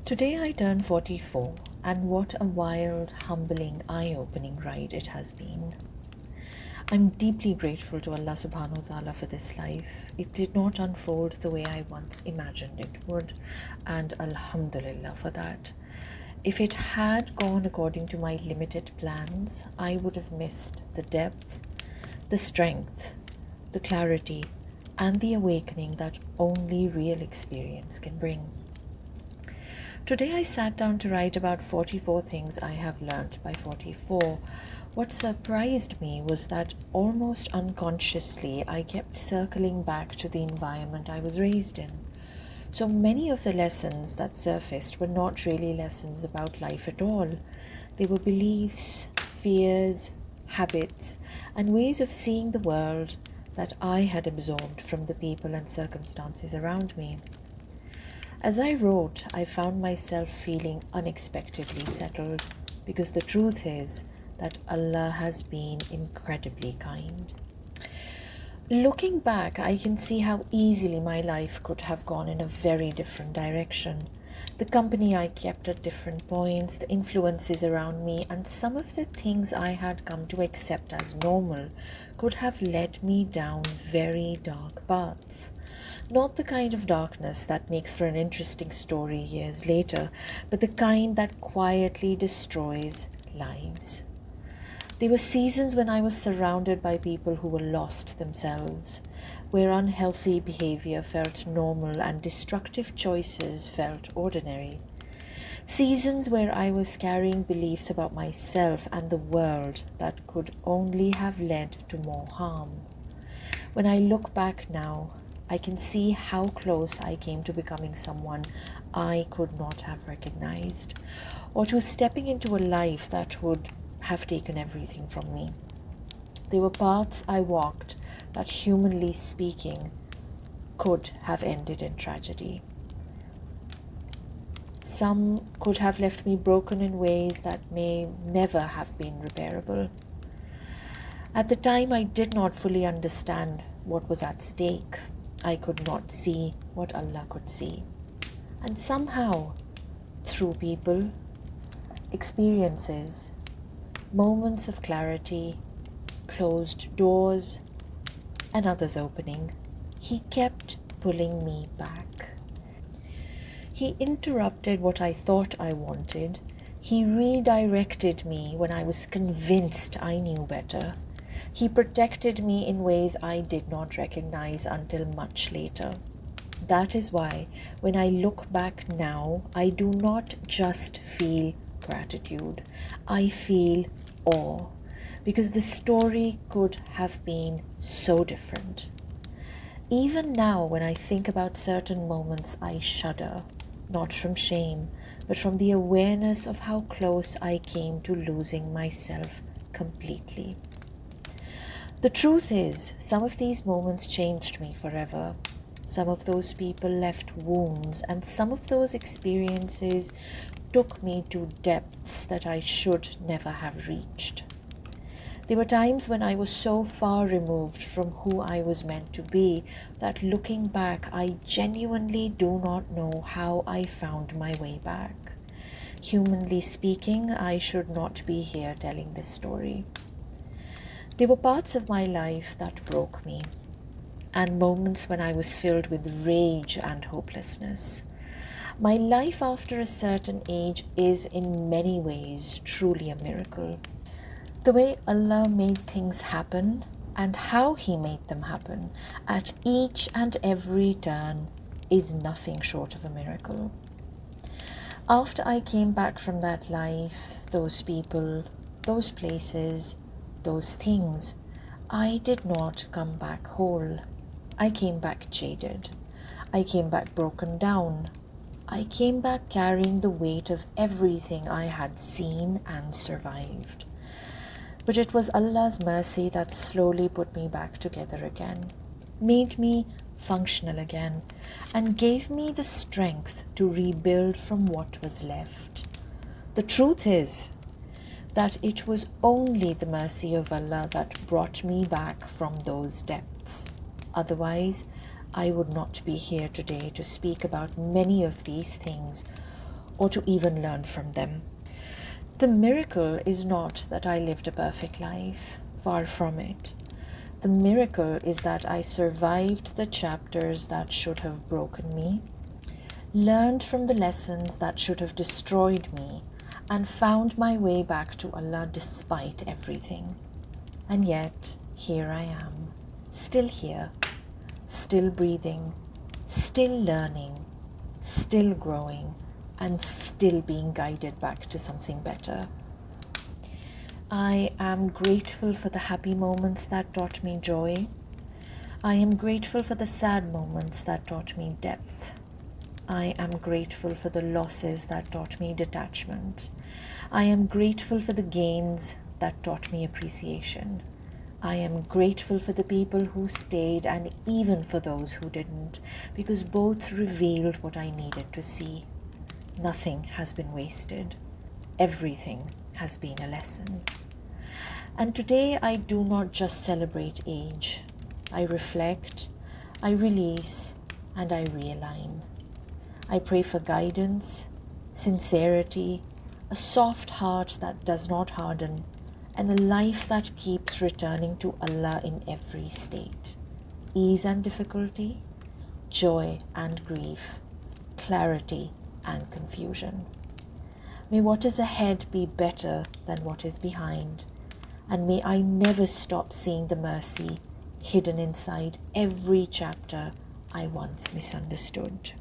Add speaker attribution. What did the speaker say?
Speaker 1: Today I turn 44, and what a wild, humbling, eye-opening ride it has been. I'm deeply grateful to Allah subhanahu wa ta'ala for this life. It did not unfold the way I once imagined it would, and alhamdulillah for that. If it had gone according to my limited plans, I would have missed the depth, the strength, the clarity, and the awakening that only real experience can bring. Today I sat down to write about 44 things I have learnt by 44. What surprised me was that almost unconsciously I kept circling back to the environment I was raised in. So many of the lessons that surfaced were not really lessons about life at all. They were beliefs, fears, habits, and ways of seeing the world that I had absorbed from the people and circumstances around me. As I wrote, I found myself feeling unexpectedly settled, because the truth is that Allah has been incredibly kind. Looking back, I can see how easily my life could have gone in a very different direction. The company I kept at different points, the influences around me, and some of the things I had come to accept as normal could have led me down very dark paths. Not the kind of darkness that makes for an interesting story years later, but the kind that quietly destroys lives. There were seasons when I was surrounded by people who were lost themselves, where unhealthy behavior felt normal and destructive choices felt ordinary. Seasons where I was carrying beliefs about myself and the world that could only have led to more harm. When I look back now, I can see how close I came to becoming someone I could not have recognized, or to stepping into a life that would have taken everything from me. There were paths I walked that, humanly speaking, could have ended in tragedy. Some could have left me broken in ways that may never have been repairable. At the time, I did not fully understand what was at stake. I could not see what Allah could see. And somehow, through people, experiences, moments of clarity, closed doors, and others opening, He kept pulling me back. He interrupted what I thought I wanted. He redirected me when I was convinced I knew better. He protected me in ways I did not recognize until much later. That is why, when I look back now, I do not just feel gratitude. I feel awe, because the story could have been so different. Even now, when I think about certain moments, I shudder, not from shame, but from the awareness of how close I came to losing myself completely. The truth is, some of these moments changed me forever. Some of those people left wounds, and some of those experiences took me to depths that I should never have reached. There were times when I was so far removed from who I was meant to be that, looking back, I genuinely do not know how I found my way back. Humanly speaking, I should not be here telling this story. There were parts of my life that broke me, and moments when I was filled with rage and hopelessness. My life after a certain age is in many ways truly a miracle. The way Allah made things happen and how He made them happen at each and every turn is nothing short of a miracle. After I came back from that life, those people, those places, those things, I did not come back whole. I came back jaded. I came back broken down. I came back carrying the weight of everything I had seen and survived. But it was Allah's mercy that slowly put me back together again, made me functional again, and gave me the strength to rebuild from what was left. The truth is that it was only the mercy of Allah that brought me back from those depths. Otherwise, I would not be here today to speak about many of these things, or to even learn from them. The miracle is not that I lived a perfect life, far from it. The miracle is that I survived the chapters that should have broken me, learned from the lessons that should have destroyed me, and found my way back to Allah despite everything. And yet, here I am, still here, still breathing, still learning, still growing, and still being guided back to something better. I am grateful for the happy moments that taught me joy. I am grateful for the sad moments that taught me depth. I am grateful for the losses that taught me detachment. I am grateful for the gains that taught me appreciation. I am grateful for the people who stayed and even for those who didn't, because both revealed what I needed to see. Nothing has been wasted. Everything has been a lesson. And today I do not just celebrate age. I reflect, I release, and I realign. I pray for guidance, sincerity, a soft heart that does not harden, and a life that keeps returning to Allah in every state. Ease and difficulty, joy and grief, clarity and confusion. May what is ahead be better than what is behind, and may I never stop seeing the mercy hidden inside every chapter I once misunderstood.